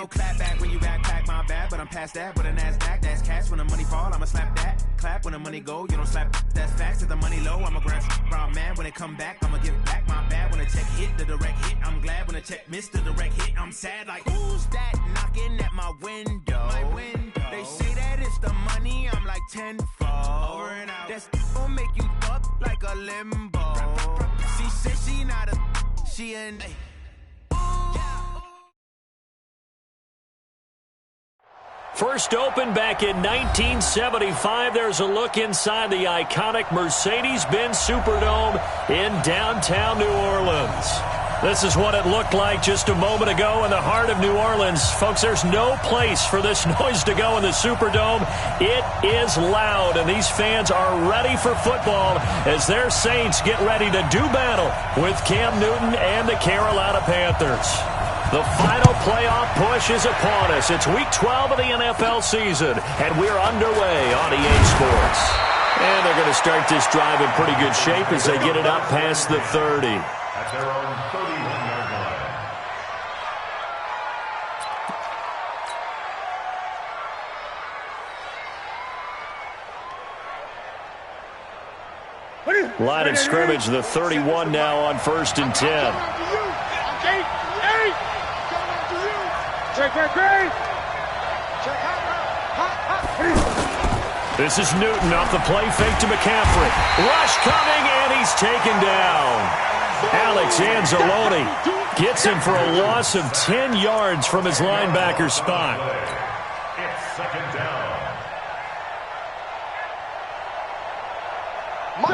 no clap back when you backpack, my bad. But I'm past that with a NASDAQ, that's cash. When the money fall, I'ma slap that. Clap when the money go, you don't slap, that's facts. If the money low, I'ma grab brown man. When it come back, I'ma give back my bad. When the check hit, the direct hit, I'm glad. When the check missed the direct hit, I'm sad. Like, who's that knocking at my window? They say that it's the money, I'm like tenfold. Over and out. That's gon' make you fuck like a limbo. She said she not a, she an. First opened back in 1975. There's a look inside the iconic Mercedes-Benz Superdome in downtown New Orleans. This is what it looked like just a moment ago in the heart of New Orleans. Folks, there's no place for this noise to go in the Superdome. It is loud, and these fans are ready for football as their Saints get ready to do battle with Cam Newton and the Carolina Panthers. The final playoff push is upon us. It's Week 12 of the NFL season, and we're underway on EA Sports. And they're going to start this drive in pretty good shape as they get it up past the 30. At their own 31-yard line. Line of scrimmage, the 31 now on 1st and 10. This is Newton off the play fake to McCaffrey. Rush coming, and he's taken down. Alex Anzalone gets him for a loss of 10 yards from his linebacker spot. It's second down.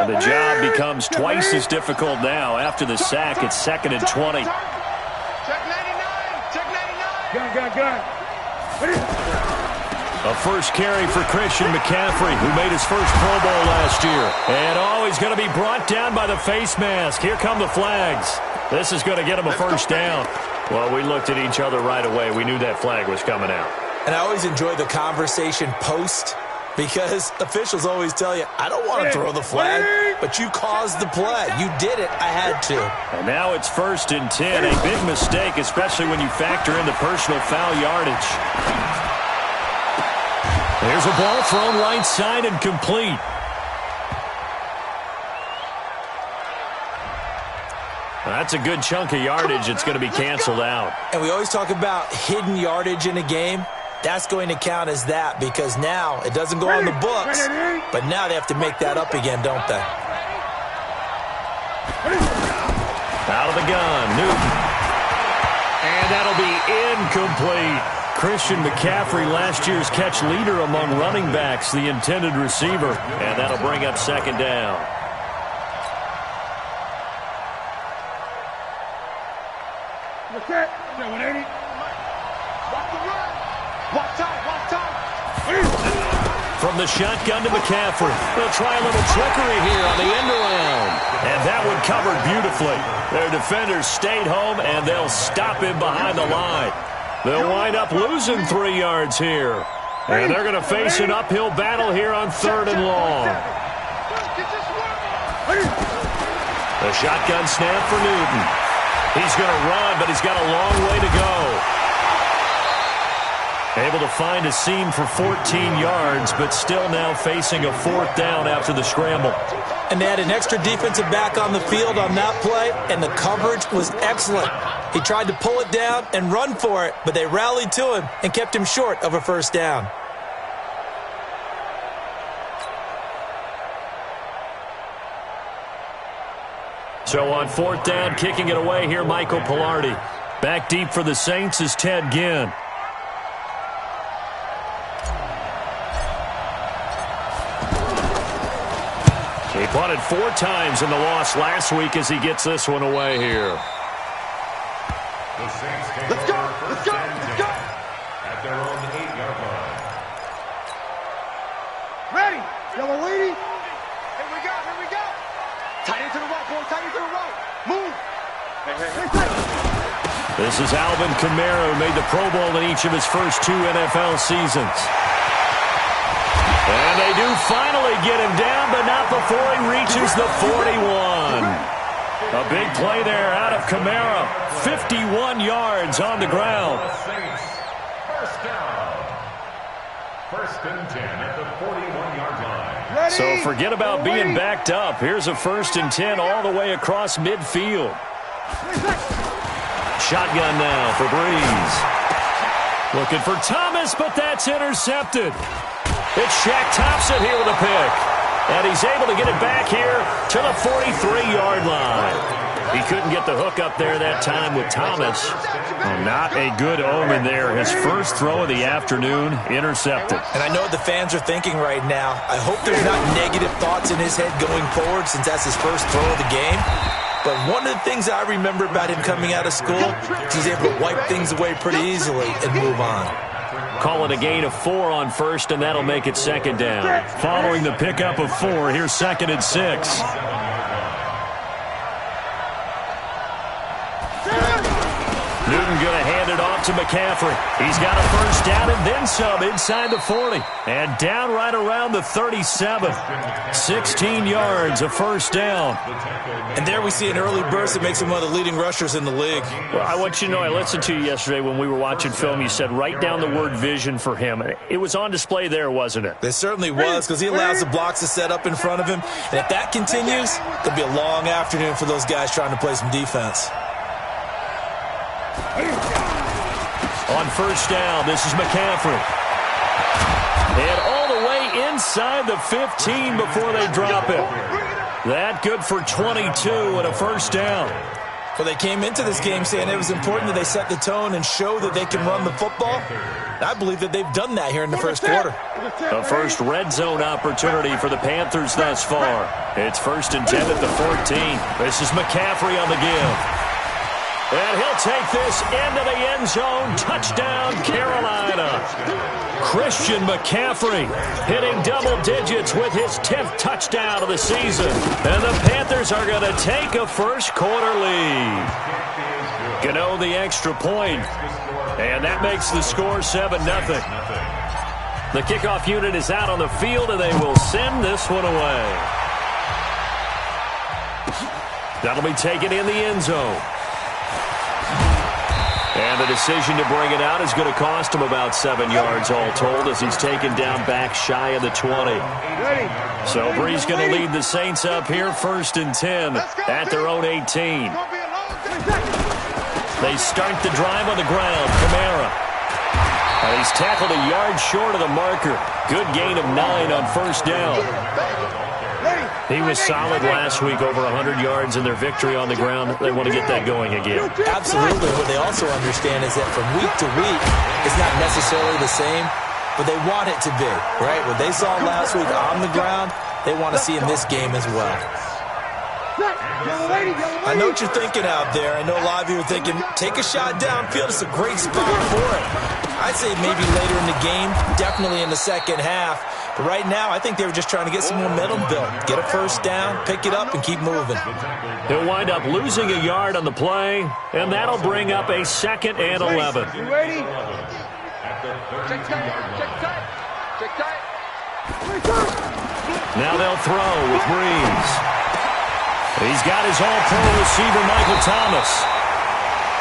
And the job becomes twice as difficult now. After the sack, it's 2nd and 20. Gun. A first carry for Christian McCaffrey, who made his first Pro Bowl last year. And he's going to be brought down by the face mask. Here come the flags. This is going to get him a first down. Well, we looked at each other right away. We knew that flag was coming out. And I always enjoy the conversation post, because officials always tell you, I don't want to throw the flag, but you caused the play. You did it. I had to. And now it's 1st and 10. A big mistake, especially when you factor in the personal foul yardage. There's a ball thrown right side and complete. That's a good chunk of yardage. It's going to be canceled out. And we always talk about hidden yardage in a game. That's going to count as that, because now it doesn't go on the books, but now they have to make that up again, don't they? Out of the gun, Newton. And that'll be incomplete. Christian McCaffrey, last year's catch leader among running backs, the intended receiver. And that'll bring up 2nd down. What's that? 180. From the shotgun to McCaffrey. They'll try a little trickery here on the end around. And that one covered beautifully. Their defenders stayed home, and they'll stop him behind the line. They'll wind up losing 3 yards here. And they're going to face an uphill battle here on 3rd and long. The shotgun snap for Newton. He's going to run, but he's got a long way to go. Able to find a seam for 14 yards, but still now facing a 4th down after the scramble. And they had an extra defensive back on the field on that play, and the coverage was excellent. He tried to pull it down and run for it, but they rallied to him and kept him short of a first down. So on 4th down, kicking it away here, Michael Pilardi. Back deep for the Saints is Ted Ginn. He punted 4 times in the loss last week as he gets this one away here. The Saints take over first and 10 at their own 8-yard line. Ready. Yellow lady. Here we go. Tight into the right, boy. Tight into the right. Move. This is Alvin Kamara, who made the Pro Bowl in each of his first 2 NFL seasons. And they do finally get him down, but not before he reaches the 41. A big play there out of Kamara. 51 yards on the ground. down. First and 10 at the 41-yard line. So forget about being backed up. Here's a 1st and 10 all the way across midfield. Shotgun now for Breeze. Looking for Thomas, but that's intercepted. It's Shaq Thompson here with a pick. And he's able to get it back here to the 43-yard line. He couldn't get the hook up there that time with Thomas. Well, not a good omen there. His first throw of the afternoon, intercepted. And I know what the fans are thinking right now. I hope there's not negative thoughts in his head going forward since that's his first throw of the game. But one of the things I remember about him coming out of school is he's able to wipe things away pretty easily and move on. Call it a gain of 4 on first, and that'll make it 2nd down. Following the pickup of 4, here's 2nd and 6. Newton going to hand it off to McCaffrey. He's got a first down and then some inside the 40. And down right around the 37. 16 yards, a first down. And there we see an early burst that makes him one of the leading rushers in the league. Well, I want you to know, I listened to you yesterday when we were watching film. You said write down the word vision for him. It was on display there, wasn't it? It certainly was, because he allows the blocks to set up in front of him. And if that continues, it'll be a long afternoon for those guys trying to play some defense. On first down, this is McCaffrey. And all the way inside the 15 before they drop it. That good for 22 and a first down. Well, they came into this game saying it was important that they set the tone and show that they can run the football. I believe that they've done that here in the first quarter. The first red zone opportunity for the Panthers thus far. It's 1st and 10 at the 14. This is McCaffrey on the give. And he'll take this into the end zone. Touchdown, Carolina. Christian McCaffrey hitting double digits with his 10th touchdown of the season. And the Panthers are going to take a first quarter lead. Gano the extra point. And that makes the score 7-0. The kickoff unit is out on the field, and they will send this one away. That'll be taken in the end zone. And the decision to bring it out is going to cost him about 7 yards all told as he's taken down back shy of the 20. So Breeze going to lead the Saints up here 1st and 10 at their own 18. They start the drive on the ground. Kamara. And he's tackled a yard short of the marker. Good gain of 9 on first down. He was solid last week, over 100 yards in their victory on the ground. They want to get that going again. Absolutely. What they also understand is that from week to week, it's not necessarily the same, but they want it to be, right? What they saw last week on the ground, they want to see in this game as well. I know what you're thinking out there. I know a lot of you are thinking, take a shot downfield. It's a great spot for it. I'd say maybe later in the game, definitely in the second half. But right now, I think they were just trying to get some momentum built. Get a first down, pick it up, and keep moving. He'll wind up losing a yard on the play, and that'll bring up a 2nd and 11. You ready? Check tight. Check tight. Check tight. Now they'll throw with Breeze. He's got his all-pro receiver, Michael Thomas.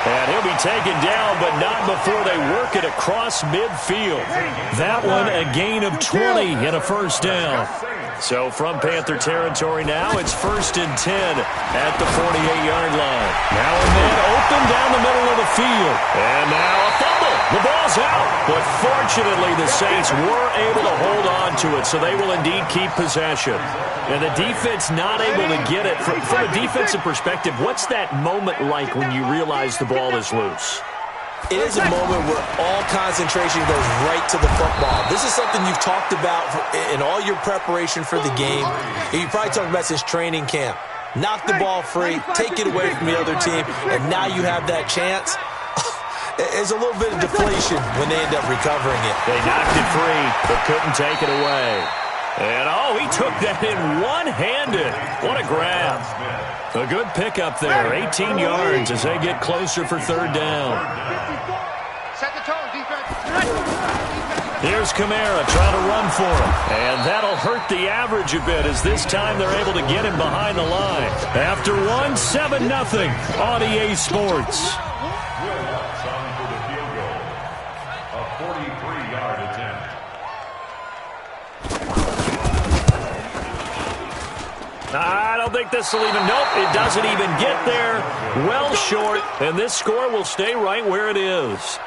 And he'll be taken down, but not before they work it across midfield. That one a gain of 20 and a first down. So from Panther territory now, it's 1st and 10 at the 48-yard line. Now and then open down the middle of the field. And now a fumble. The ball's out. But fortunately, the Saints were able to hold on to it, so they will indeed keep possession. And the defense not able to get it. From a defensive perspective, what's that moment like when you realize the ball is loose? It is a moment where all concentration goes right to the football. This is something you've talked about in all your preparation for the game. You probably talked about since training camp. Knock the ball free, take it away from the other team, and now you have that chance. There's a little bit of deflation when they end up recovering it. They knocked it free, but couldn't take it away. And, he took that in one-handed. What a grab. A good pickup there, 18 yards as they get closer for 3rd down. Set the tone, defense. Here's Kamara trying to run for him. And that'll hurt the average a bit as this time they're able to get him behind the line. After 7-0 on EA Sports. A 43-yard attempt. I don't think this will even, nope, it doesn't even get there. Well short, and this score will stay right where it is.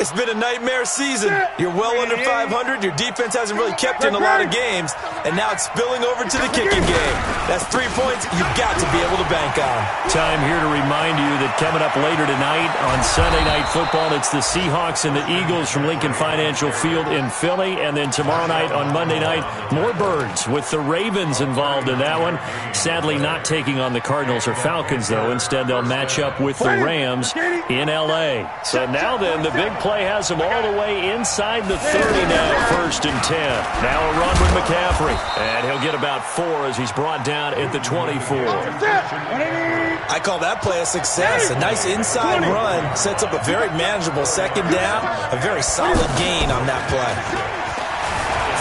It's been a nightmare season. You're well under 500. Your defense hasn't really kept in a lot of games, and now it's spilling over to the kicking game. That's 3 points you've got to be able to bank on. Time here to remind you that coming up later tonight on Sunday Night Football, it's the Seahawks and the Eagles from Lincoln Financial Field in Philly, and then tomorrow night on Monday night, more Birds with the Ravens involved in that one. Sadly not taking on the Cardinals or Falcons, though. Instead, they'll match up with the Rams in L.A. So now then, the big play has him all the way inside the 30 now, 1st and 10. Now a run with McCaffrey, and he'll get about 4 as he's brought down at the 24. I call that play a success. A nice inside run sets up a very manageable 2nd down, a very solid gain on that play.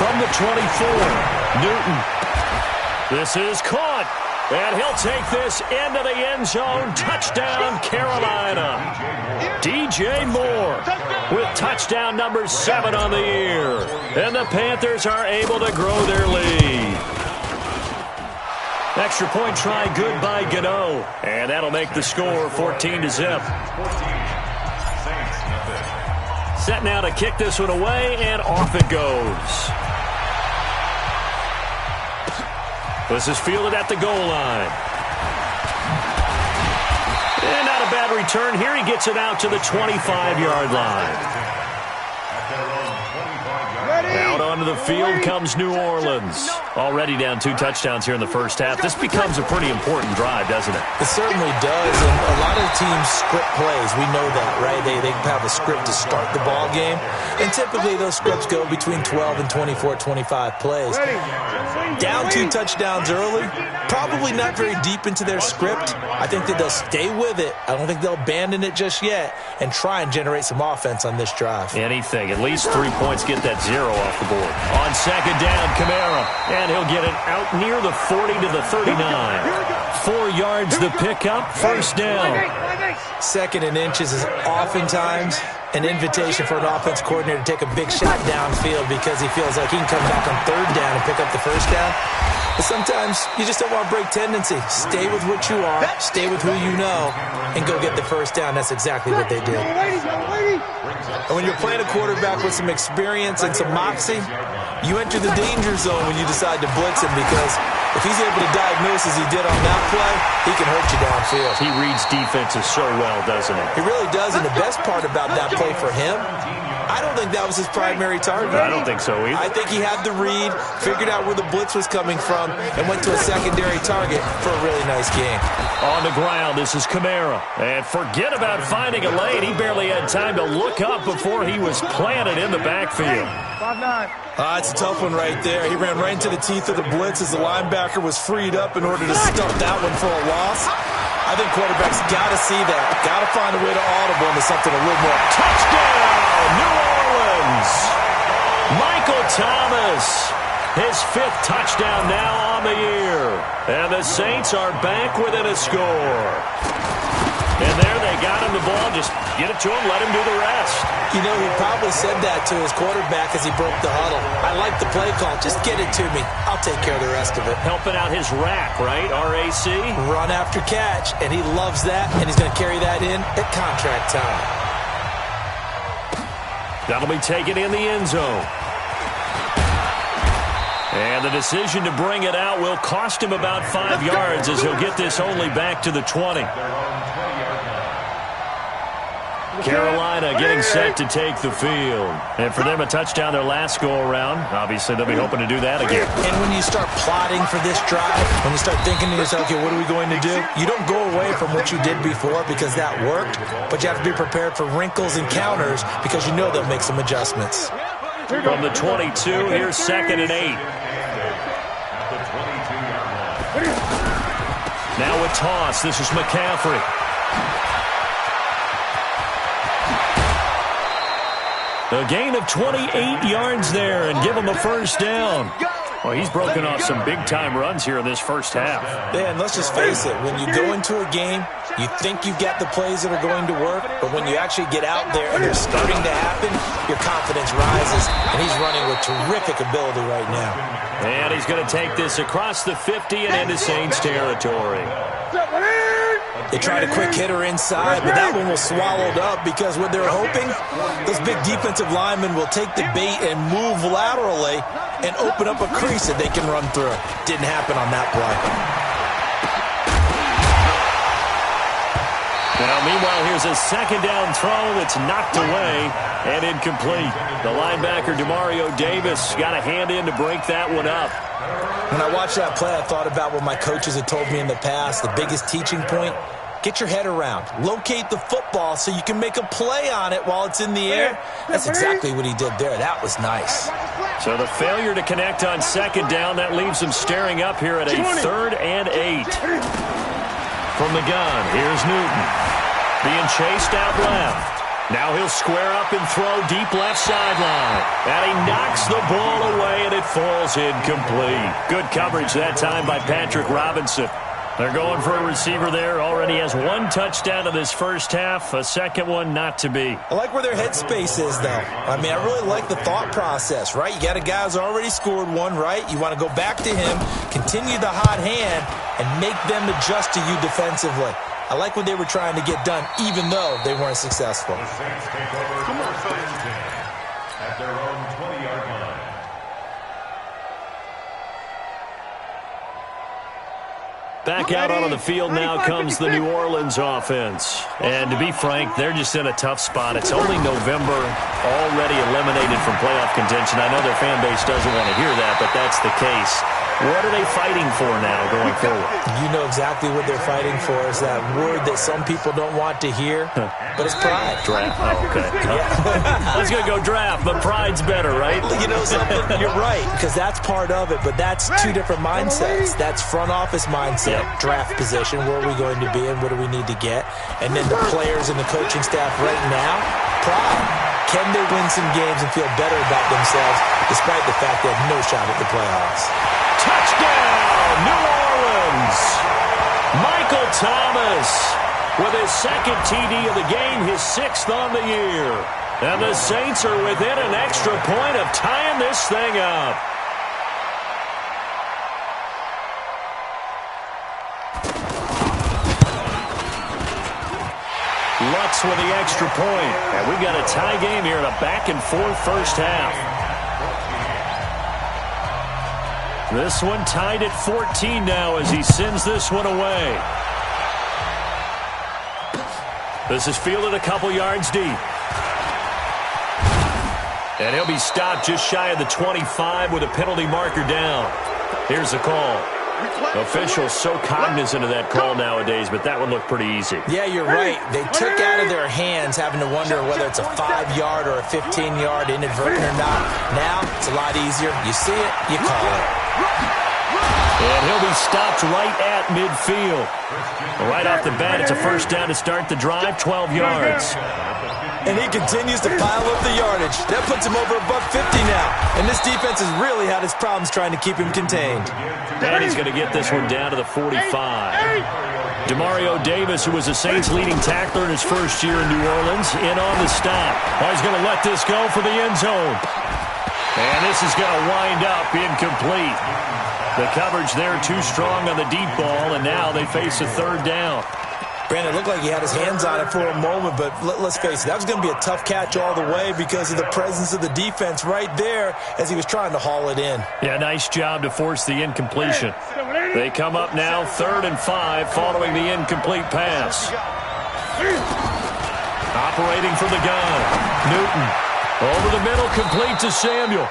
From the 24, Newton. This is caught. And he'll take this into the end zone. Touchdown, Carolina. DJ Moore with touchdown number 7 on the year. And the Panthers are able to grow their lead. Extra point try good by Gano. And that'll make the score 14-0. Set now to kick this one away, and off it goes. This is fielded at the goal line. And not a bad return here. He gets it out to the 25-yard line. Out onto the field comes New Orleans. Already down 2 touchdowns here in the first half. This becomes a pretty important drive, doesn't it? It certainly does, and a lot of teams script plays. We know that, right? They have a script to start the ball game, and typically those scripts go between 12 and 24, 25 plays. Down 2 touchdowns early, probably not very deep into their script. I think that they'll stay with it. I don't think they'll abandon it just yet and try and generate some offense on this drive. Anything. At least 3 points, get that 0 off the board. On 2nd down, Kamara. And he'll get it out near the 40 to the 39. 4 yards the pickup, 1st down. 2nd and inches is oftentimes an invitation for an offense coordinator to take a big shot downfield because he feels like he can come back on 3rd down and pick up the 1st down. But sometimes you just don't want to break tendency. Stay with what you are, stay with who you know, and go get the 1st down. That's exactly what they did. And when you're playing a quarterback with some experience and some moxie, you enter the danger zone when you decide to blitz him because if he's able to diagnose as he did on that play, he can hurt you downfield. He reads defenses so well, doesn't he? He really does, and the best part about that play for him, I don't think that was his primary target. I don't think so either. I think he had the read, figured out where the blitz was coming from, and went to a secondary target for a really nice game. On the ground, this is Kamara. And forget about finding a lane. He barely had time to look up before he was planted in the backfield. 5'9". It's a tough one right there. He ran right into the teeth of the blitz as the linebacker was freed up in order to stuff that one for a loss. I think quarterbacks got to see that. Got to find a way to audible into something a little more. Touchdown, New Orleans. Michael Thomas, his 5th touchdown now on the year. And the Saints are back within a score. And there they got him the ball. Just get it to him, let him do the rest. You know, he probably said that to his quarterback as he broke the huddle. I like the play call. Just get it to me. I'll take care of the rest of it. Helping out his rack, right? R-A-C? Run after catch, and he loves that, and he's going to carry that in at contract time. That'll be taken in the end zone. And the decision to bring it out will cost him about 5 yards as he'll get this only back to the 20. Carolina getting set to take the field. And for them, a touchdown their last go-around. Obviously, they'll be hoping to do that again. And when you start plotting for this drive, when you start thinking to yourself, okay, what are we going to do? You don't go away from what you did before because that worked, but you have to be prepared for wrinkles and counters because you know they'll make some adjustments. From the 22, here's 2nd and 8. Now a toss. This is McCaffrey. A gain of 28 yards there and give him a 1st down. Well, he's broken off some big-time runs here in this first half. Yeah, and let's just face it. When you go into a game, you think you've got the plays that are going to work, but when you actually get out there and they're starting to happen, you're terrific ability right now. And he's going to take this across the 50 and into Saints territory. They tried a quick hitter inside, but that one was swallowed up because what they're hoping, those big defensive linemen will take the bait and move laterally and open up a crease that they can run through. Didn't happen on that play. Now, meanwhile, here's a second down throw that's knocked away and incomplete. The linebacker, Demario Davis, got a hand in to break that one up. When I watched that play, I thought about what my coaches had told me in the past. The biggest teaching point, get your head around. Locate the football so you can make a play on it while it's in the air. That's exactly what he did there. That was nice. So the failure to connect on second down, that leaves him staring up here at a 3rd and 8. From the gun, here's Newton. Being chased out left. Now he'll square up and throw deep left sideline. And he knocks the ball away, and it falls incomplete. Good coverage that time by Patrick Robinson. They're going for a receiver there. Already has 1 touchdown in this first half. A second one not to be. I like where their headspace is, though. I mean, I really like the thought process, right? You got a guy who's already scored 1, right? You want to go back to him, continue the hot hand, and make them adjust to you defensively. I like what they were trying to get done, even though they weren't successful. The Saints take over first and 10 at their own 20-yard line. Back out onto the field now comes the New Orleans offense. And to be frank, they're just in a tough spot. It's only November, already eliminated from playoff contention. I know their fan base doesn't want to hear that, but that's the case. What are they fighting for now going forward? You know exactly what they're fighting for. Is that word that some people don't want to hear, but it's pride. Draft. Oh, okay. I was going to go draft, but pride's better, right? You know something? You're right, because that's part of it, but that's 2 different mindsets. That's front office mindset, draft position, where are we going to be and what do we need to get? And then the players and the coaching staff right now, pride. Can they win some games and feel better about themselves despite the fact they have no shot at the playoffs? Touchdown, New Orleans. Michael Thomas with his 2nd TD of the game, his 6th on the year. And the Saints are within an extra point of tying this thing up. Lutz with the extra point. And we got a tie game here in a back-and-forth first half. This one tied at 14 now as he sends this one away. This is fielded a couple yards deep. And he'll be stopped just shy of the 25 with a penalty marker down. Here's the call. Officials so cognizant of that call nowadays, but that one looked pretty easy. Yeah, you're right. They took out of their hands having to wonder whether it's a 5-yard or a 15-yard inadvertent or not. Now, it's a lot easier. You see it, you call it. And he'll be stopped right at midfield. Right off the bat, it's a first down to start the drive, 12 yards. And he continues to pile up the yardage. That puts him over $150 now. And this defense has really had its problems trying to keep him contained. And he's going to get this one down to the 45. Demario Davis, who was the Saints' leading tackler in his first year in New Orleans, in on the stop. Oh, he's going to let this go for the end zone. And this is going to wind up incomplete. The coverage there too strong on the deep ball, and now they face a 3rd down. Brandon, it looked like he had his hands on it for a moment, but let's face it, that was going to be a tough catch all the way because of the presence of the defense right there as he was trying to haul it in. Yeah, nice job to force the incompletion. They come up now 3rd and 5 following the incomplete pass. Operating from the gun. Newton over the middle, complete to Samuel.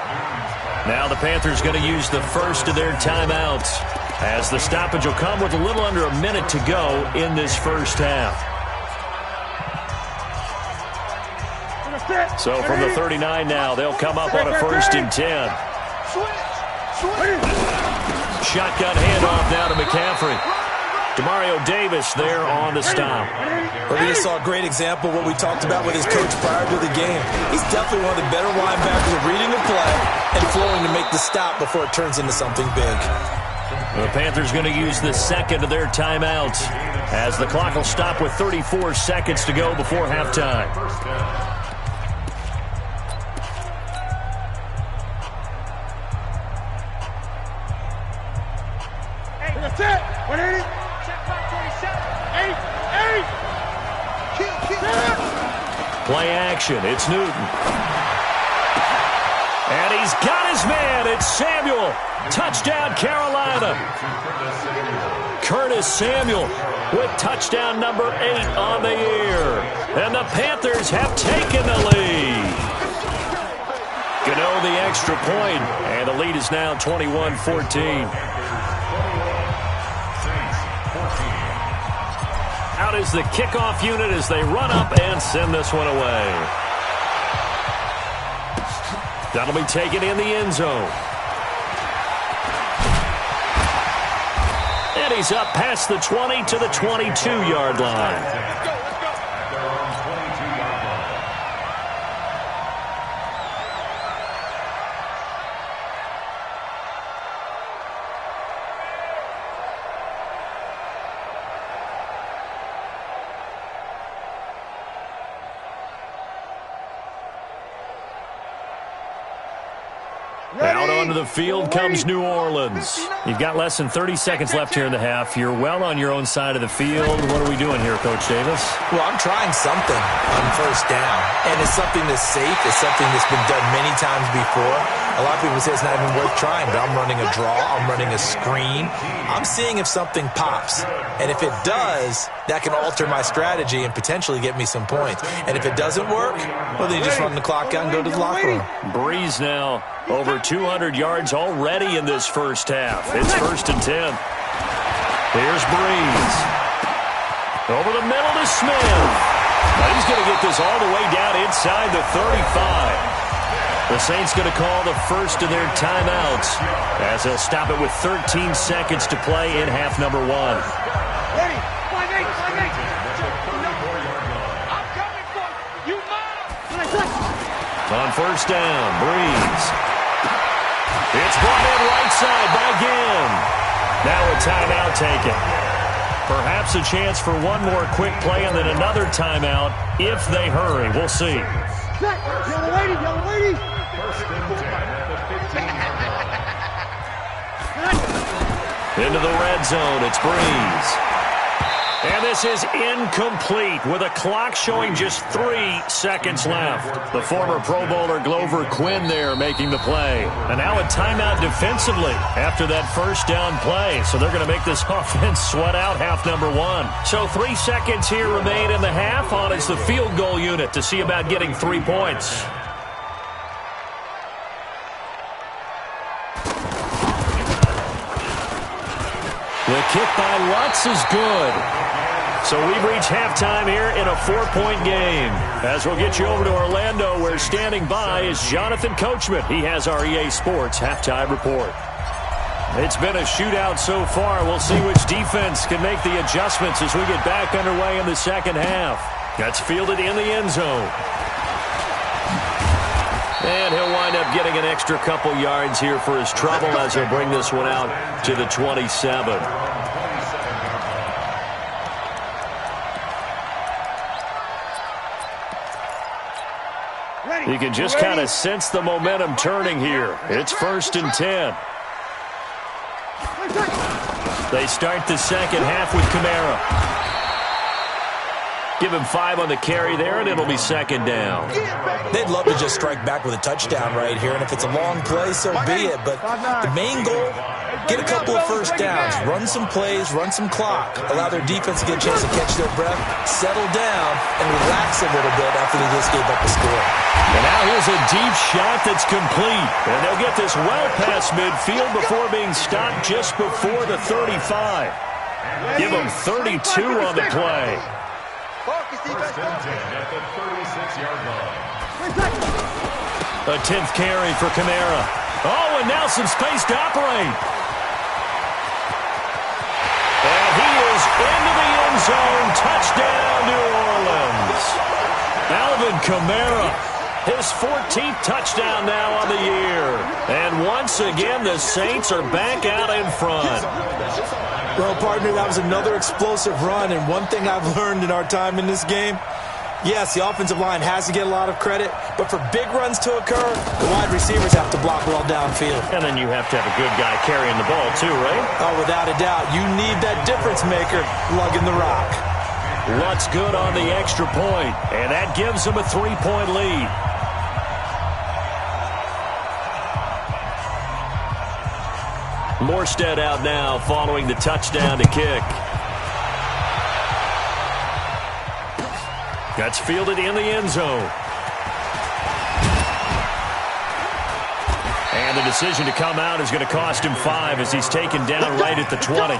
Now the Panthers going to use the first of their timeouts, as the stoppage will come with a little under a minute to go in this first half. So from the 39 now, they'll come up on a 1st and 10. Shotgun handoff now to McCaffrey. Demario Davis there on the stop. Well, we just saw a great example of what we talked about with his coach prior to the game. He's definitely one of the better linebackers at reading the play and flowing to make the stop before it turns into something big. The Panthers going to use the 2nd of their timeouts as the clock will stop with 34 seconds to go before halftime. That's it. 180. Check back 27. 8. Play action. It's Newton. And he's got his man. It's Samuel. Touchdown, Carolina. Curtis Samuel with touchdown number 8 on the year. And the Panthers have taken the lead. Gano the extra point, and the lead is now 21-14. Out is the kickoff unit as they run up and send this one away. That'll be taken in the end zone. And he's up past the 20 to the 22-yard line. Out onto the field comes New Orleans. You've got less than 30 seconds left here in the half. You're well on your own side of the field. What are we doing here, Coach Davis? Well, I'm trying something on first down, and it's something that's safe. It's something that's been done many times before. A lot of people say it's not even worth trying, but I'm running a draw. I'm running a screen. I'm seeing if something pops, and if it does, that can alter my strategy and potentially get me some points. And if it doesn't work, well, then you just run the clock out and go to the locker room. Breeze now over 200 yards already in this first half. It's 1st and 10. Here's Breeze. Over the middle to Smith. Now he's going to get this all the way down inside the 35. The Saints going to call the first of their timeouts as they'll stop it with 13 seconds to play in half number 1. Ready. 5-8. I'm coming for you, On first down, Breeze. It's brought in right side by Ginn. Now a timeout taken. Perhaps a chance for one more quick play and then another timeout if they hurry. We'll see. Yellow lady. Into the red zone, it's Breeze. And this is incomplete with a clock showing just 3 seconds left. The former Pro Bowler Glover Quinn there making the play. And now a timeout defensively after that first down play. So they're going to make this offense sweat out half number 1. So 3 seconds here remain in the half. On is the field goal unit to see about getting 3 points. The kick by Lutz is good. So we've reached halftime here in a 4-point game. As we'll get you over to Orlando, where standing by is Jonathan Coachman. He has our EA Sports halftime report. It's been a shootout so far. We'll see which defense can make the adjustments as we get back underway in the second half. That's fielded in the end zone. And he'll wind up getting an extra couple yards here for his trouble as he'll bring this one out to the 27. You can just kind of sense the momentum turning here. It's 1st and 10. They start the second half with Kamara. Give him 5 on the carry there, and it'll be second down. They'd love to just strike back with a touchdown right here, and if it's a long play, so be it. But the main goal, get a couple of first downs, run some plays, run some clock, allow their defense to get a chance to catch their breath, settle down, and relax a little bit after they just gave up a score. And now here's a deep shot that's complete. And they'll get this well past midfield before being stopped just before the 35. Give them 32 on the play. At the 36-yard line. A 10th carry for Kamara. Oh, and now some space to operate. And he is into the end zone. Touchdown, New Orleans. Alvin Kamara, his 14th touchdown now on the year. And once again, the Saints are back out in front. Well, partner, that was another explosive run, and one thing I've learned in our time in this game, Yes, the offensive line has to get a lot of credit, but for big runs to occur, the wide receivers have to block well downfield. And then you have to have a good guy carrying the ball too, right? Oh, without a doubt. You need that difference maker lugging the rock. Lutt's good on the extra point, and that gives them a 3-point lead. Morstead out now following the touchdown to kick. That's fielded in the end zone. And the decision to come out is going to cost him 5 as he's taken down right at the 20.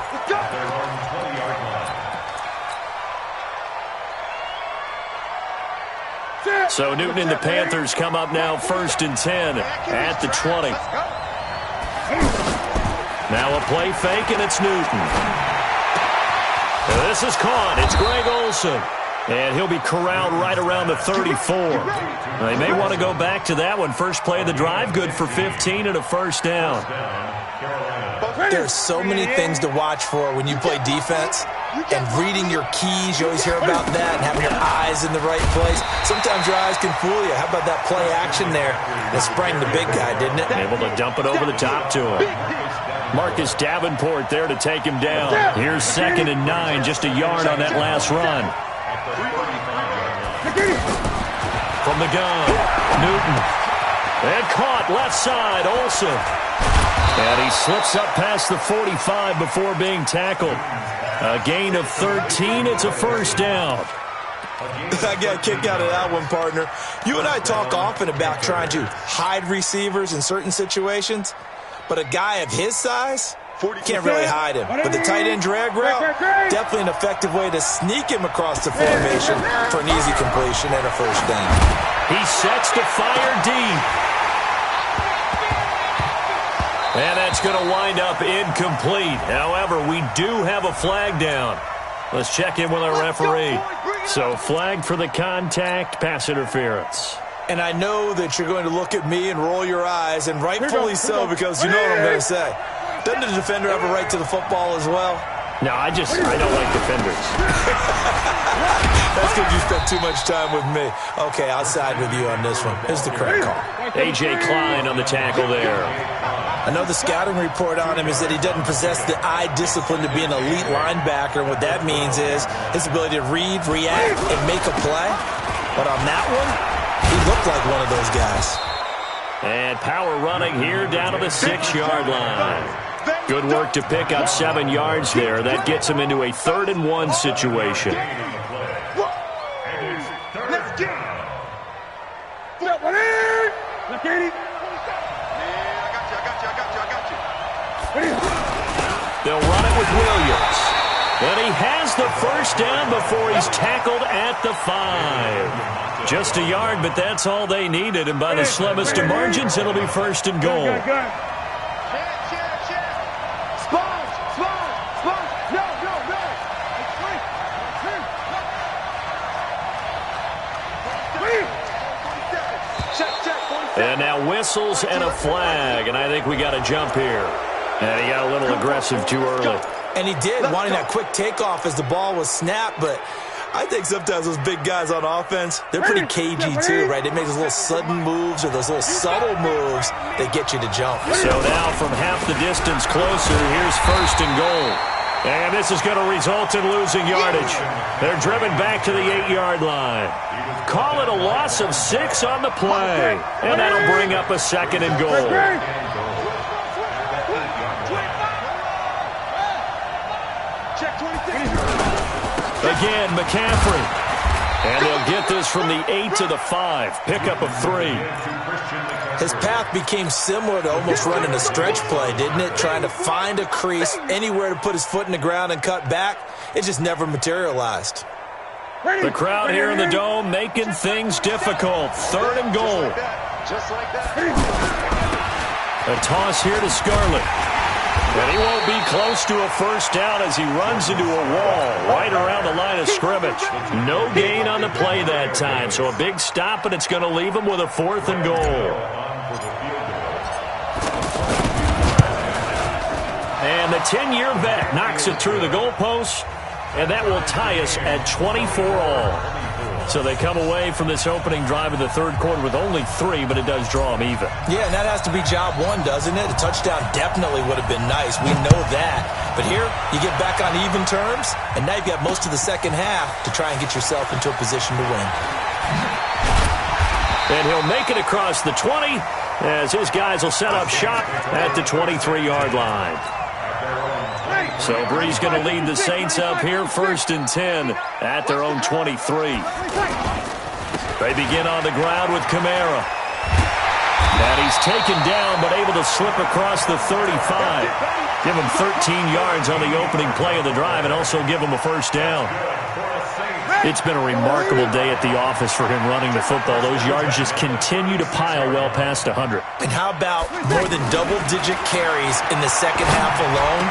So Newton and the Panthers come up now 1st and 10 at the 20. Now a play fake, and it's Newton. This is caught. It's Greg Olsen. And he'll be corralled right around the 34. They may want to go back to that one. First play of the drive, good for 15 and a first down. There's so many things to watch for when you play defense. And reading your keys, you always hear about that, and having your eyes in the right place. Sometimes your eyes can fool you. How about that play action there? It sprang the big guy, didn't it? Able to dump it over the top to him. Marcus Davenport there to take him down. Here's 2nd and 9, just a yard on that last run. From the gun, Newton. And caught left side, Olsen. And he slips up past the 45 before being tackled. A gain of 13. It's a first down. I got a kick out of that one, partner. You and I talk often about trying to hide receivers in certain situations, but a guy of his size can't really hide him. But the tight end drag route, definitely an effective way to sneak him across the formation for an easy completion and a first down. He sets to fire deep. And that's going to wind up incomplete. However, we do have a flag down. Let's check in with our referee. So flag for the contact, pass interference. And I know that you're going to look at me and roll your eyes, and rightfully so, because you know what I'm going to say. Doesn't the defender have a right to the football as well? No, I don't like defenders. That's because you spent too much time with me. Okay, I'll side with you on this one. Here's the correct call. A.J. Klein on the tackle there. I know the scouting report on him is that he doesn't possess the eye discipline to be an elite linebacker. And what that means is his ability to read, react, and make a play. But on that one, he looked like one of those guys. And power running here down to the 6-yard line. Good work to pick up 7 yards there. That gets him into a 3rd and 1 situation. They'll run it with Williams. And he has the first down before he's tackled at the 5. Just a yard, but that's all they needed. And by the slimmest of margins, it'll be 1st and goal. And now whistles and a flag, and I think we got a jump here. And he got a little aggressive too early. And he did, wanting that quick takeoff as the ball was snapped, but I think sometimes those big guys on offense, they're pretty cagey too, right? They make those little sudden moves or those little subtle moves that get you to jump. So now from half the distance closer, here's 1st and goal. And this is going to result in losing yardage. They're driven back to the 8-yard line. Call it a loss of 6 on the play. And that'll bring up a 2nd and goal. Again, McCaffrey. And they'll get this from the 8 to the 5. Pickup of 3. His path became similar to almost running a stretch play, didn't it? Trying to find a crease, anywhere to put his foot in the ground and cut back. It just never materialized. The crowd here in the Dome making things difficult. 3rd and goal. A toss here to Scarlett. And he won't be close to a first down as he runs into a wall right around the line of scrimmage. No gain on the play that time, so a big stop, and it's going to leave him with a 4th and goal. And the 10-year vet knocks it through the goalpost, and that will tie us at 24 all. So they come away from this opening drive in the third quarter with only 3, but it does draw them even. Yeah, and that has to be job one, doesn't it? A touchdown definitely would have been nice. We know that. But here, you get back on even terms, and now you've got most of the second half to try and get yourself into a position to win. And he'll make it across the 20 as his guys will set up shop at the 23-yard line. So Bree's going to lead the Saints up here, 1st and 10 at their own 23. They begin on the ground with Kamara. And he's taken down but able to slip across the 35. Give him 13 yards on the opening play of the drive and also give him a first down. It's been a remarkable day at the office for him running the football. Those yards just continue to pile well past 100. And how about more than double-digit carries in the second half alone?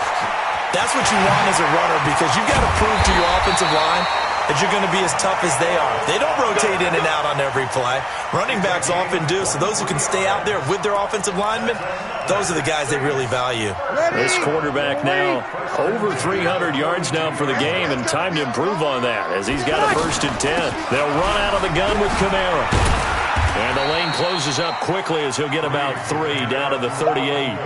That's what you want as a runner because you've got to prove to your offensive line that you're going to be as tough as they are. They don't rotate in and out on every play. Running backs often do, so those who can stay out there with their offensive linemen, those are the guys they really value. This quarterback now over 300 yards now for the game, and time to improve on that as he's got a 1st and 10. They'll run out of the gun with Kamara. And the lane closes up quickly as he'll get about 3 down to the 38.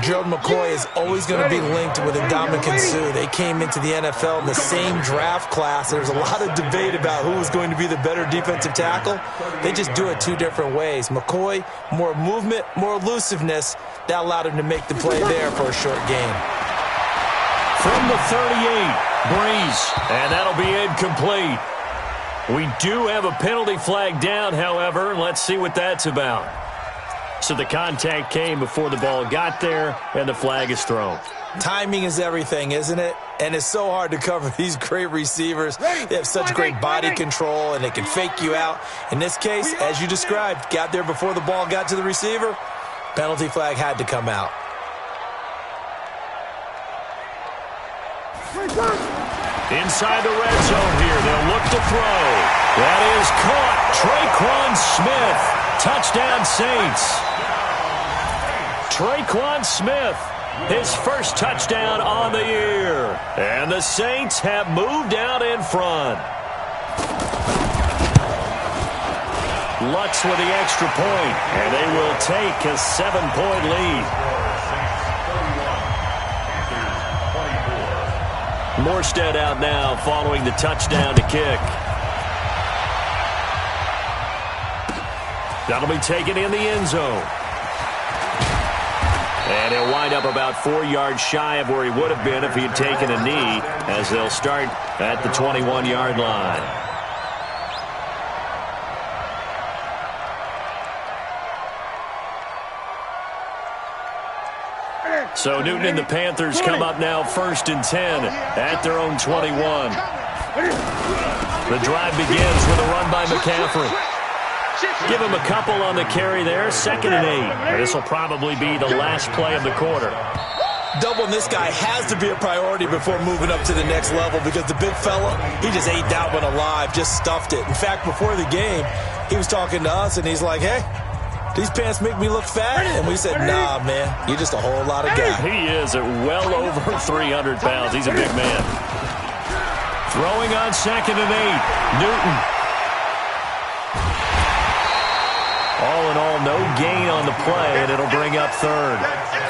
Gerald McCoy is always going to be linked with Ndamukong Suh. They came into the NFL in the same draft class. There's a lot of debate about who was going to be the better defensive tackle. They just do it 2 different ways. McCoy, more movement, more elusiveness. That allowed him to make the play there for a short gain. From the 38, Breeze, and that'll be incomplete. We do have a penalty flag down, however. Let's see what that's about. So the contact came before the ball got there, and the flag is thrown. Timing is everything, isn't it? And it's so hard to cover these great receivers. They have such great body control, and they can fake you out. In this case, as you described, got there before the ball got to the receiver. Penalty flag had to come out. Inside the red zone here, they'll look to throw. That is caught. Traquan Smith. Touchdown, Saints. Traquan Smith, his first touchdown on the year. And the Saints have moved out in front. Lutz with the extra point, and they will take a 7-point lead. Morstead out now following the touchdown to kick. That'll be taken in the end zone. And he'll wind up about 4 yards shy of where he would have been if he had taken a knee, as they'll start at the 21-yard line. So Newton and the Panthers come up now 1st and 10 at their own 21. The drive begins with a run by McCaffrey. Give him a couple on the carry there, 2nd and 8. This will probably be the last play of the quarter. Doubling this guy has to be a priority before moving up to the next level because the big fella, he just ate that one alive, just stuffed it. In fact, before the game, he was talking to us, and he's like, hey, these pants make me look fat? And we said, nah, man, you're just a whole lot of guy. He is at well over 300 pounds. He's a big man. Throwing on 2nd and 8, Newton. All in all, no gain on the play, and it'll bring up 3rd.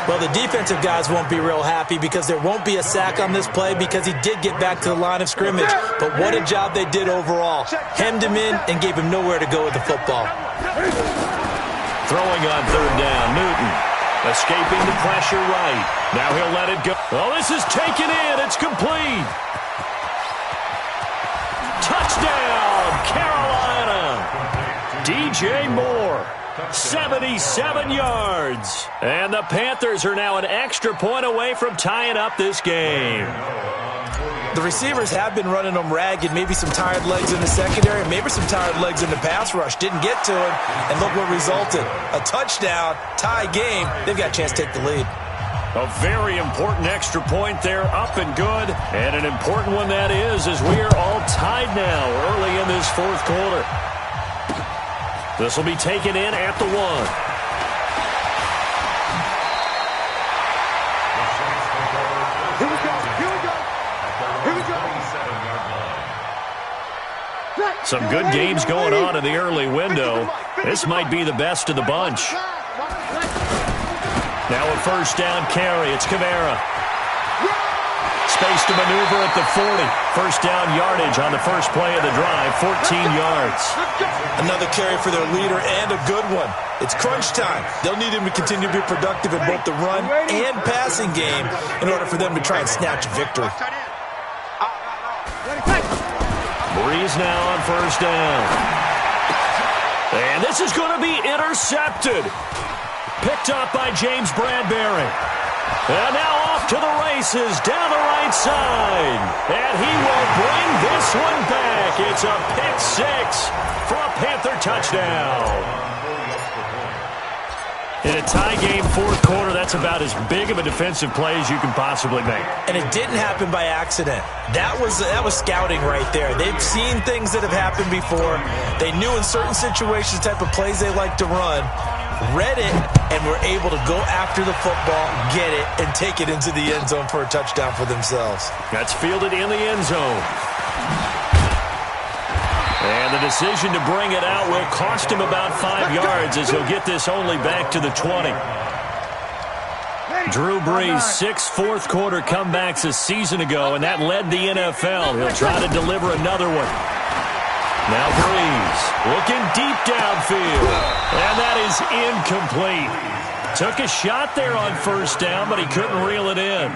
Well, the defensive guys won't be real happy because there won't be a sack on this play because he did get back to the line of scrimmage. But what a job they did overall. Hemmed him in and gave him nowhere to go with the football. Throwing on 3rd down, Newton. Escaping the pressure right. Now he'll let it go. Oh, this is taken in. It's complete. Touchdown, Carolina. DJ Moore, 77 yards. And the Panthers are now an extra point away from tying up this game. The receivers have been running them ragged. Maybe some tired legs in the secondary, maybe some tired legs in the pass rush. Didn't get to him, and look what resulted. A touchdown, tie game. They've got a chance to take the lead. A very important extra point there, up and good. And an important one that is, as we are all tied now early in this 4th quarter. This will be taken in at the 1. Here we go. Here we go. Here we go. Some good games going on in the early window. This might be the best of the bunch. Now a first down carry. It's Kamara. Space to maneuver at the 40. First down yardage on the first play of the drive, 14 yards. Another carry for their leader and a good one. It's crunch time. They'll need him to continue to be productive in both the run and passing game in order for them to try and snatch a victory. Breeze now on first down. And this is going to be intercepted. Picked up by James Bradbury. And now off to the races down the right side. And he will bring this one back. It's a pick six for a Panther touchdown. In a tie game, fourth quarter, that's about as big of a defensive play as you can possibly make. And it didn't happen by accident. That was scouting right there. They've seen things that have happened before. They knew in certain situations the type of plays they like to run, read it, and were able to go after the football, get it, and take it into the end zone for a touchdown for themselves. That's fielded in the end zone. And the decision to bring it out will cost him about 5 yards as he'll get this only back to the 20. Drew Brees, 6 fourth-quarter comebacks a season ago, and that led the NFL. He'll try to deliver another one. Now Brees looking deep downfield, and that is incomplete. Took a shot there on first down, but he couldn't reel it in.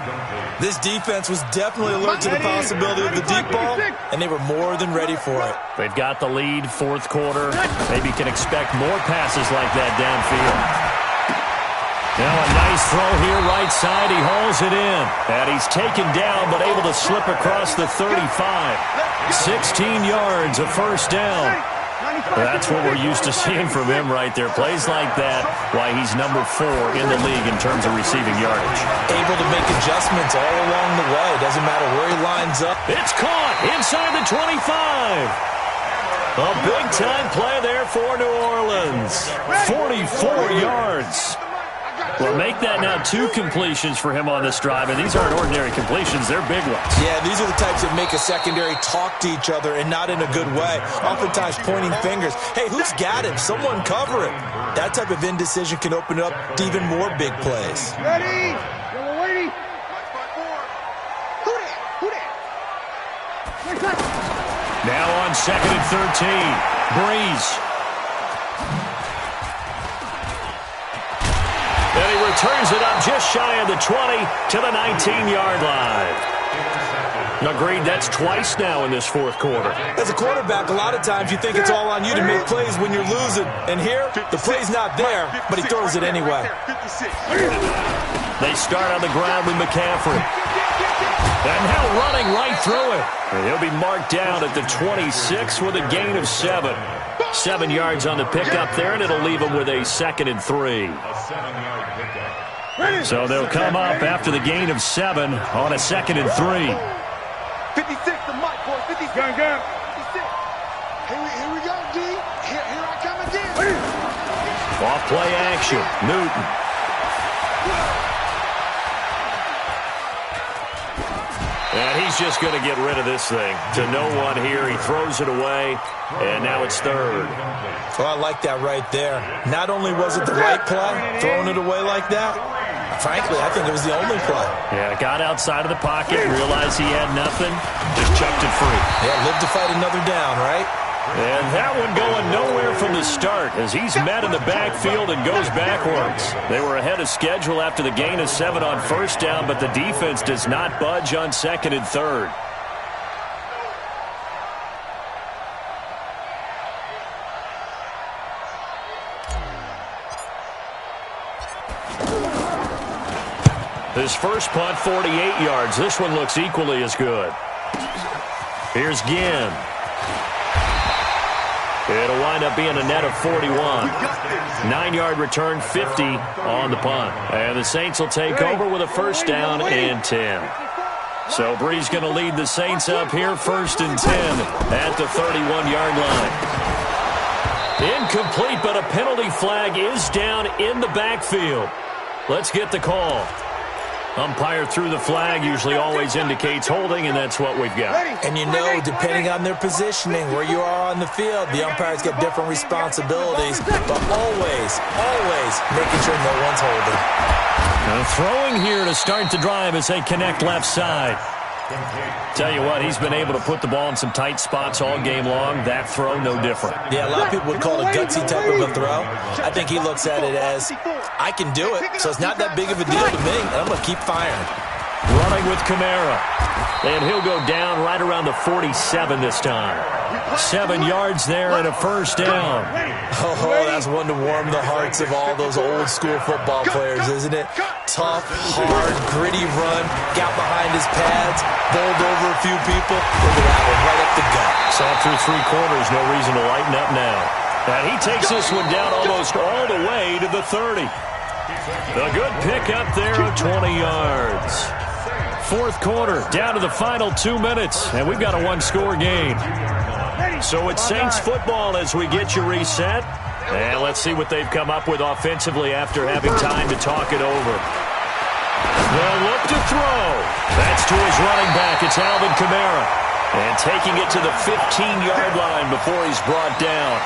This defense was definitely alert to the possibility of the deep ball, and they were more than ready for it. They've got the lead, fourth quarter. Maybe can expect more passes like that downfield. Now a nice throw here, right side. He hauls it in. And he's taken down, but able to slip across the 35. 16 yards, a first down. That's what we're used to seeing from him right there. Plays like that, why he's number 4 in the league in terms of receiving yardage. Able to make adjustments all along the way. Doesn't matter where he lines up. It's caught inside the 25. A big-time play there for New Orleans. 44 yards. Well, make that now 2 completions for him on this drive, and these aren't ordinary completions. They're big ones. Yeah, these are the types that make a secondary talk to each other, and not in a good way. Oftentimes pointing fingers. Hey, who's got him? Someone cover him. That type of indecision can open up to even more big plays. Ready? Yellow lady. Who that? Now on 2nd and 13. Breeze. And he returns it up just shy of the 20 to the 19-yard line. Agreed, that's twice now in this fourth quarter. As a quarterback, a lot of times you think it's all on you to make plays when you're losing. And here, the play's not there, but he throws it anyway. They start on the ground with McCaffrey. And now running right through it. And he'll be marked down at the 26 with a gain of 7. 7 yards on the pickup there, and it'll leave him with a 2nd and 3. So they'll come up after the gain of 7 on a 2nd and 3. 56, the mic, boy. 56. Gun. 56. Here we go, D. Here I come again. Off play action. Newton. And he's just going to get rid of this thing. To no one here. He throws it away, and now it's 3rd. Well, I like that right there. Not only was it the right play, throwing it away like that, frankly, I think it was the only play. Yeah, got outside of the pocket, realized he had nothing, just chucked it free. Yeah, live to fight another down, right? And that one going nowhere from the start as he's met in the backfield and goes backwards. They were ahead of schedule after the gain of 7 on first down, but the defense does not budge on 2nd and 3rd. His first punt, 48 yards. This one looks equally as good. Here's Ginn. It'll wind up being a net of 41. 9-yard return, 50 on the punt. And the Saints will take over with a first down and 10. So Brees going to lead the Saints up here, 1st and 10 at the 31-yard line. Incomplete, but a penalty flag is down in the backfield. Let's get the call. Umpire threw the flag, usually always indicates holding, and that's what we've got. And you know, depending on their positioning, where you are on the field, the umpires get different responsibilities, but always making sure no one's holding. Throwing here to start the drive as they connect left side. Tell you what, he's been able to put the ball in some tight spots all game long. That throw, no different. Yeah, a lot of people would call it a gutsy type of a throw. I think he looks at it as, I can do it, so it's not that big of a deal to me, and I'm going to keep firing. Running with Kamara. And he'll go down right around the 47 this time. 7 yards there and a first down. Oh, that's one to warm the hearts of all those old school football players, isn't it? Tough, hard, gritty run, got behind his pads, bowled over a few people. Look at that one, right up the gut. Saw through 3 quarters, no reason to lighten up now. And he takes this one down almost all the way to the 30. A good pickup there of 20 yards. Fourth quarter, down to the final 2 minutes, and we've got a one-score game. So it's Saints football as we get you reset. And let's see what they've come up with offensively after having time to talk it over. They'll look to throw. That's to his running back. It's Alvin Kamara. And taking it to the 15-yard line before he's brought down.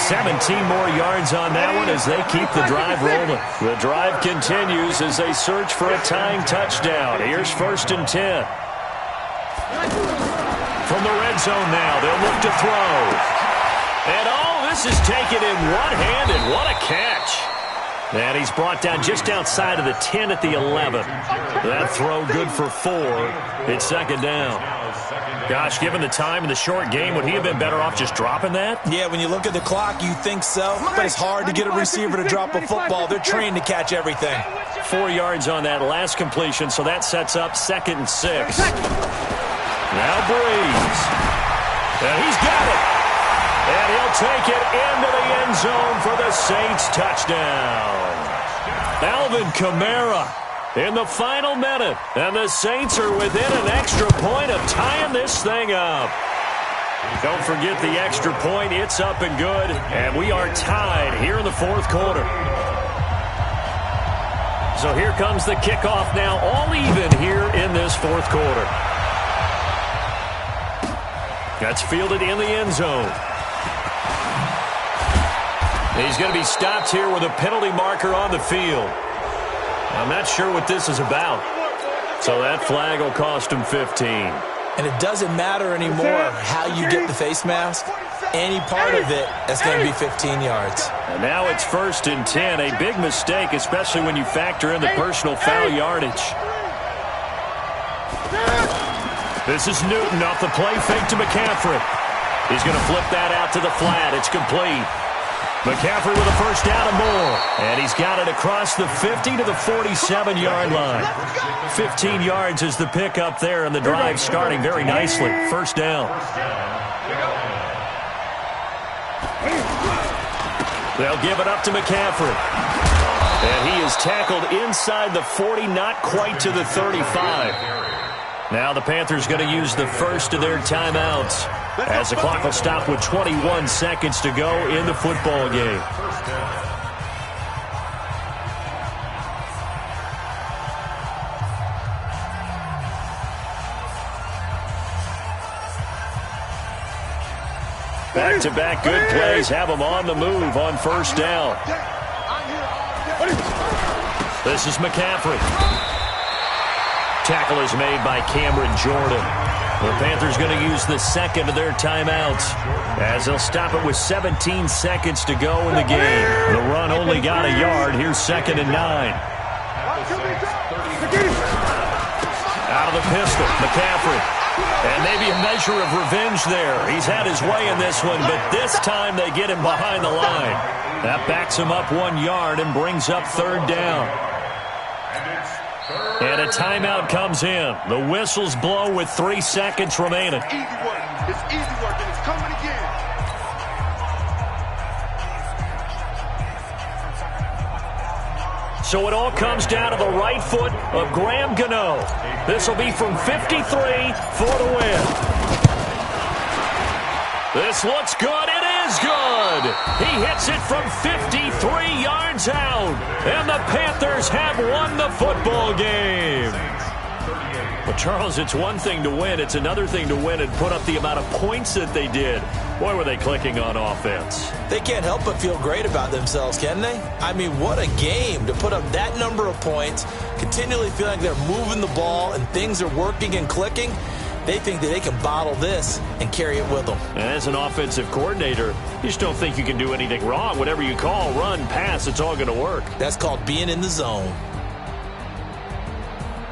17 more yards on that one as they keep the drive rolling. The drive continues as they search for a tying touchdown. Here's 1st and 10. From the red zone now, they'll look to throw. And this is taken in one-handed. What a catch. And he's brought down just outside of the 10 at the 11. That throw good for 4. It's 2nd down. Gosh, given the time in the short game, would he have been better off just dropping that? Yeah, when you look at the clock, you think so, but it's hard to get a receiver to drop a football. They're trained to catch everything. 4 yards on that last completion, so that sets up 2nd and 6. Now Breeze. And he's got it. And he'll take it into the end zone for the Saints touchdown. Alvin Kamara in the final minute. And the Saints are within an extra point of tying this thing up. Don't forget the extra point. It's up and good. And we are tied here in the fourth quarter. So here comes the kickoff now, all even here in this fourth quarter. That's fielded in the end zone. He's going to be stopped here with a penalty marker on the field. I'm not sure what this is about. So that flag will cost him 15. And it doesn't matter anymore how you get the face mask. Any part of it, that's going to be 15 yards. And now it's 1st and 10. A big mistake, especially when you factor in the personal foul yardage. This is Newton off the play fake to McCaffrey. He's going to flip that out to the flat. It's complete. McCaffrey with a first down and more. And he's got it across the 50 to the 47-yard line. 15 yards is the pickup there, and the drive starting very nicely. First down. They'll give it up to McCaffrey. And he is tackled inside the 40, not quite to the 35. Now the Panthers going to use the first of their timeouts as the clock will stop with 21 seconds to go in the football game. Back-to-back good plays have them on the move on first down. This is McCaffrey. Tackle is made by Cameron Jordan. The Panthers going to use the second of their timeouts as they'll stop it with 17 seconds to go in the game. The run only got a yard. Here's 2nd and 9. Out of the pistol, McCaffrey. And maybe a measure of revenge there. He's had his way in this one, but this time they get him behind the line. That backs him up 1 yard and brings up 3rd down. And a timeout comes in. The whistles blow with 3 seconds remaining. Easy work. It's easy work, and it's coming again. So it all comes down to the right foot of Graham Gano. This will be from 53 for the win. This looks good. It is good. He hits it from 53 yards out. And the Panthers have won the football game. Well, Charles, it's one thing to win. It's another thing to win and put up the amount of points that they did. Boy, were they clicking on offense. They can't help but feel great about themselves, can they? I mean, what a game to put up that number of points, continually feel like they're moving the ball and things are working and clicking. They think that they can bottle this and carry it with them. And as an offensive coordinator, you just don't think you can do anything wrong. Whatever you call, run, pass, it's all going to work. That's called being in the zone.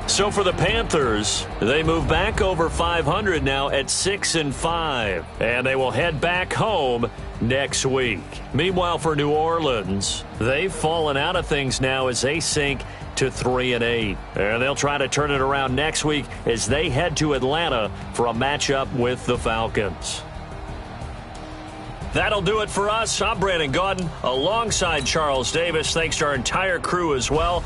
So for the Panthers, they move back over 500 now at 6-5, and they will head back home next week. Meanwhile, for New Orleans, they've fallen out of things now as they sink to 3-8, and they'll try to turn it around next week as they head to Atlanta for a matchup with the Falcons. That'll do it for us. I'm Brandon Gaudin alongside Charles Davis. Thanks to our entire crew as well.